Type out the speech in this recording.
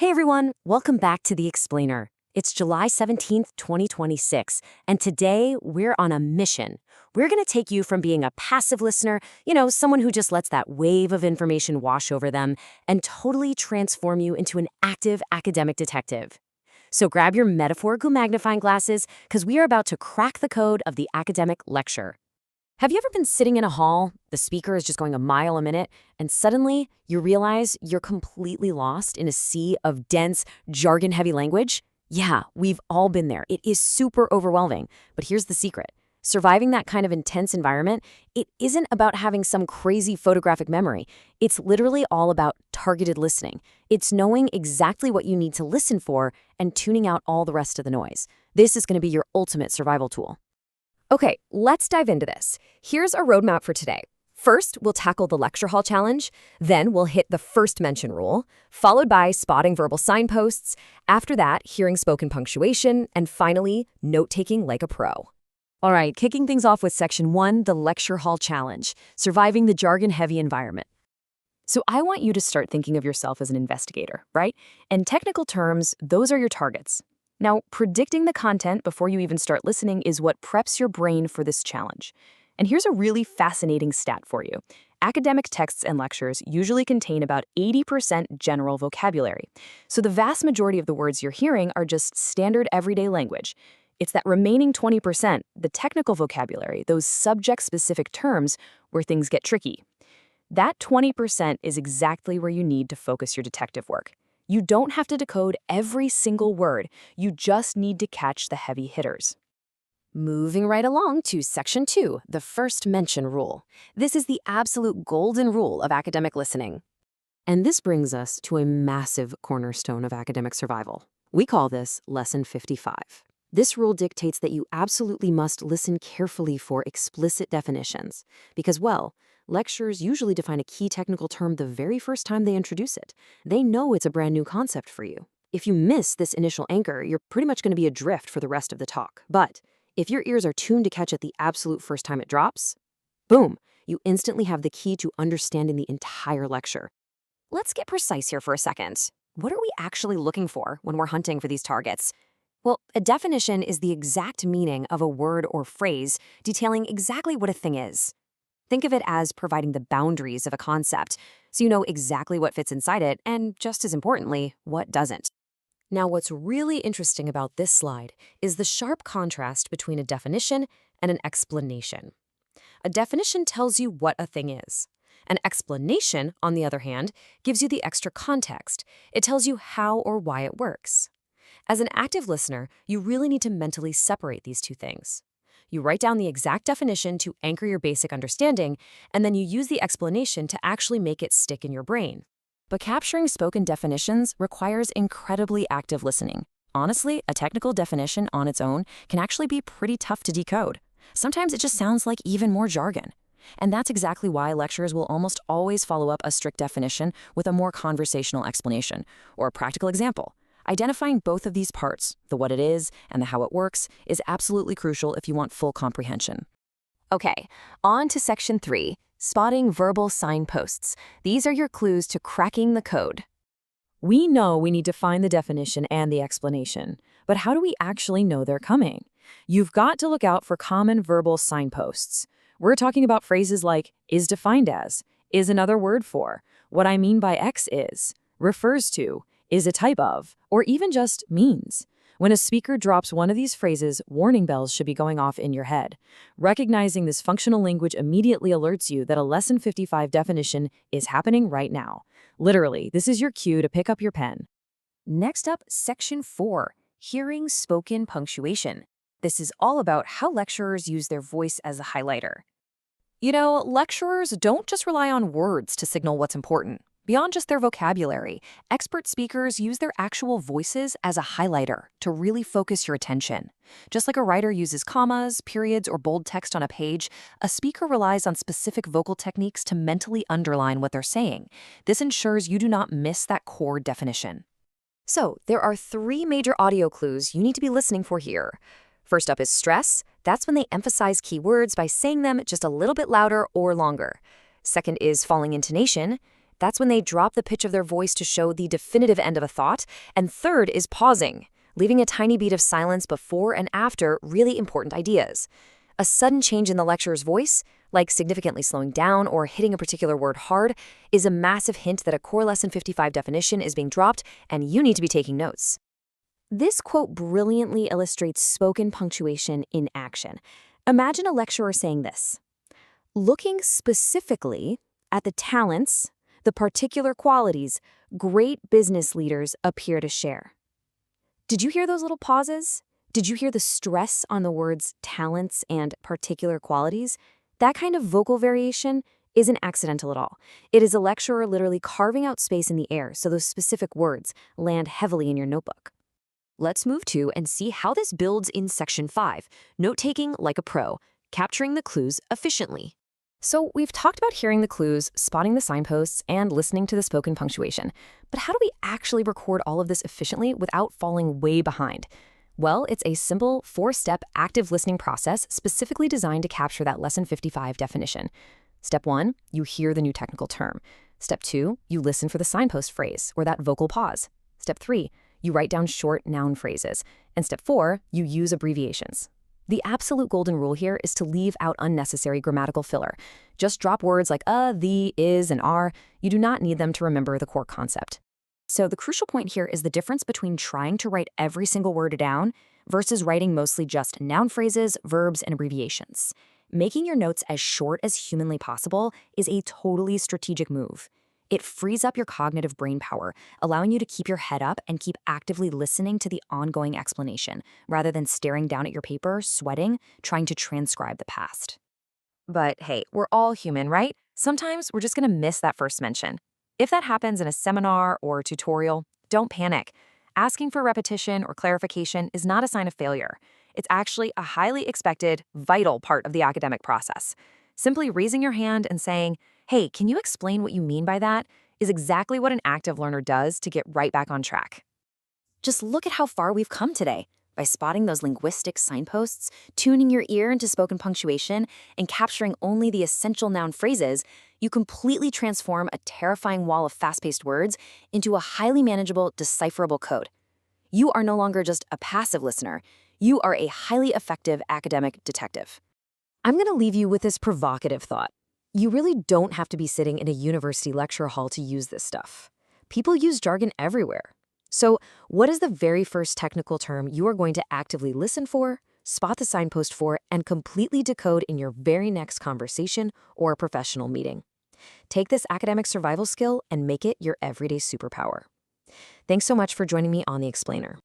Hey everyone, welcome back to The Explainer. It's July 17th, 2026, and today we're on a mission. We're going to take you from being a passive listener, someone who just lets that wave of information wash over them, and totally transform you into an active academic detective. So grab your metaphorical magnifying glasses, because we are about to crack the code of the academic lecture. Have you ever been sitting in a hall, the speaker is just going a mile a minute, and suddenly you realize you're completely lost in a sea of dense, jargon-heavy language? Yeah, we've all been there. It is super overwhelming. But here's the secret. Surviving that kind of intense environment, it isn't about having some crazy photographic memory. It's literally all about targeted listening. It's knowing exactly what you need to listen for and tuning out all the rest of the noise. This is going to be your ultimate survival tool. Okay, let's dive into this. Here's our roadmap for today. First, we'll tackle the lecture hall challenge. Then we'll hit the first mention rule, followed by spotting verbal signposts. After that, hearing spoken punctuation. And finally, note-taking like a pro. All right, kicking things off with Section 1, the lecture hall challenge, surviving the jargon-heavy environment. So I want you to start thinking of yourself as an investigator, right? In technical terms, those are your targets. Now, predicting the content before you even start listening is what preps your brain for this challenge. And here's a really fascinating stat for you. Academic texts and lectures usually contain about 80% general vocabulary. So the vast majority of the words you're hearing are just standard everyday language. It's that remaining 20%, the technical vocabulary, those subject-specific terms, where things get tricky. That 20% is exactly where you need to focus your detective work. You don't have to decode every single word. You just need to catch the heavy hitters. Moving right along to Section 2, the first mention rule. This is the absolute golden rule of academic listening. And this brings us to a massive cornerstone of academic survival. We call this Lesson 55. This rule dictates that you absolutely must listen carefully for explicit definitions because, lecturers usually define a key technical term the very first time they introduce it. They know it's a brand new concept for you. If you miss this initial anchor, you're pretty much going to be adrift for the rest of the talk. But if your ears are tuned to catch it the absolute first time it drops, boom, you instantly have the key to understanding the entire lecture. Let's get precise here for a second. What are we actually looking for when we're hunting for these targets? Well, a definition is the exact meaning of a word or phrase detailing exactly what a thing is. Think of it as providing the boundaries of a concept, so you know exactly what fits inside it and, just as importantly, what doesn't. Now, what's really interesting about this slide is the sharp contrast between a definition and an explanation. A definition tells you what a thing is. An explanation, on the other hand, gives you the extra context. It tells you how or why it works. As an active listener, you really need to mentally separate these two things. You write down the exact definition to anchor your basic understanding, and then you use the explanation to actually make it stick in your brain. But capturing spoken definitions requires incredibly active listening. Honestly, a technical definition on its own can actually be pretty tough to decode. Sometimes it just sounds like even more jargon. And that's exactly why lecturers will almost always follow up a strict definition with a more conversational explanation or a practical example. Identifying both of these parts, the what it is and the how it works, is absolutely crucial if you want full comprehension. Okay, on to Section 3, spotting verbal signposts. These are your clues to cracking the code. We know we need to find the definition and the explanation, but how do we actually know they're coming? You've got to look out for common verbal signposts. We're talking about phrases like is defined as, is another word for, what I mean by X is, refers to, is a type of, or even just means. When a speaker drops one of these phrases, warning bells should be going off in your head. Recognizing this functional language immediately alerts you that a Lesson 55 definition is happening right now. Literally, this is your cue to pick up your pen. Next up, Section 4, hearing spoken punctuation. This is all about how lecturers use their voice as a highlighter. Lecturers don't just rely on words to signal what's important. Beyond just their vocabulary, expert speakers use their actual voices as a highlighter to really focus your attention. Just like a writer uses commas, periods, or bold text on a page, a speaker relies on specific vocal techniques to mentally underline what they're saying. This ensures you do not miss that core definition. So, there are 3 major audio clues you need to be listening for here. First up is stress. That's when they emphasize key words by saying them just a little bit louder or longer. Second is falling intonation. That's when they drop the pitch of their voice to show the definitive end of a thought. And third is pausing, leaving a tiny beat of silence before and after really important ideas. A sudden change in the lecturer's voice, like significantly slowing down or hitting a particular word hard, is a massive hint that a core Lesson 55 definition is being dropped and you need to be taking notes. This quote brilliantly illustrates spoken punctuation in action. Imagine a lecturer saying this: looking specifically at the talents, the particular qualities great business leaders appear to share. Did you hear those little pauses? Did you hear the stress on the words talents and particular qualities? That kind of vocal variation isn't accidental at all. It is a lecturer literally carving out space in the air so those specific words land heavily in your notebook. Let's move to and see how this builds in Section 5, Note-Taking Like a Pro, Capturing the Clues Efficiently. So we've talked about hearing the clues, spotting the signposts, and listening to the spoken punctuation. But how do we actually record all of this efficiently without falling way behind? Well, it's a simple 4-step active listening process specifically designed to capture that Lesson 55 definition. Step 1, you hear the new technical term. Step 2, you listen for the signpost phrase or that vocal pause. Step 3, you write down short noun phrases. And step 4, you use abbreviations. The absolute golden rule here is to leave out unnecessary grammatical filler. Just drop words like the, is, and are. You do not need them to remember the core concept. So the crucial point here is the difference between trying to write every single word down versus writing mostly just noun phrases, verbs, and abbreviations. Making your notes as short as humanly possible is a totally strategic move. It frees up your cognitive brain power, allowing you to keep your head up and keep actively listening to the ongoing explanation, rather than staring down at your paper, sweating, trying to transcribe the past. But hey, we're all human, right? Sometimes we're just going to miss that first mention. If that happens in a seminar or tutorial, don't panic. Asking for repetition or clarification is not a sign of failure. It's actually a highly expected, vital part of the academic process. Simply raising your hand and saying, "Hey, can you explain what you mean by that?" is exactly what an active learner does to get right back on track. Just look at how far we've come today. By spotting those linguistic signposts, tuning your ear into spoken punctuation, and capturing only the essential noun phrases, you completely transform a terrifying wall of fast-paced words into a highly manageable, decipherable code. You are no longer just a passive listener. You are a highly effective academic detective. I'm going to leave you with this provocative thought. You really don't have to be sitting in a university lecture hall to use this stuff. People use jargon everywhere. So, what is the very first technical term you are going to actively listen for, spot the signpost for, and completely decode in your very next conversation or professional meeting? Take this academic survival skill and make it your everyday superpower. Thanks so much for joining me on The Explainer.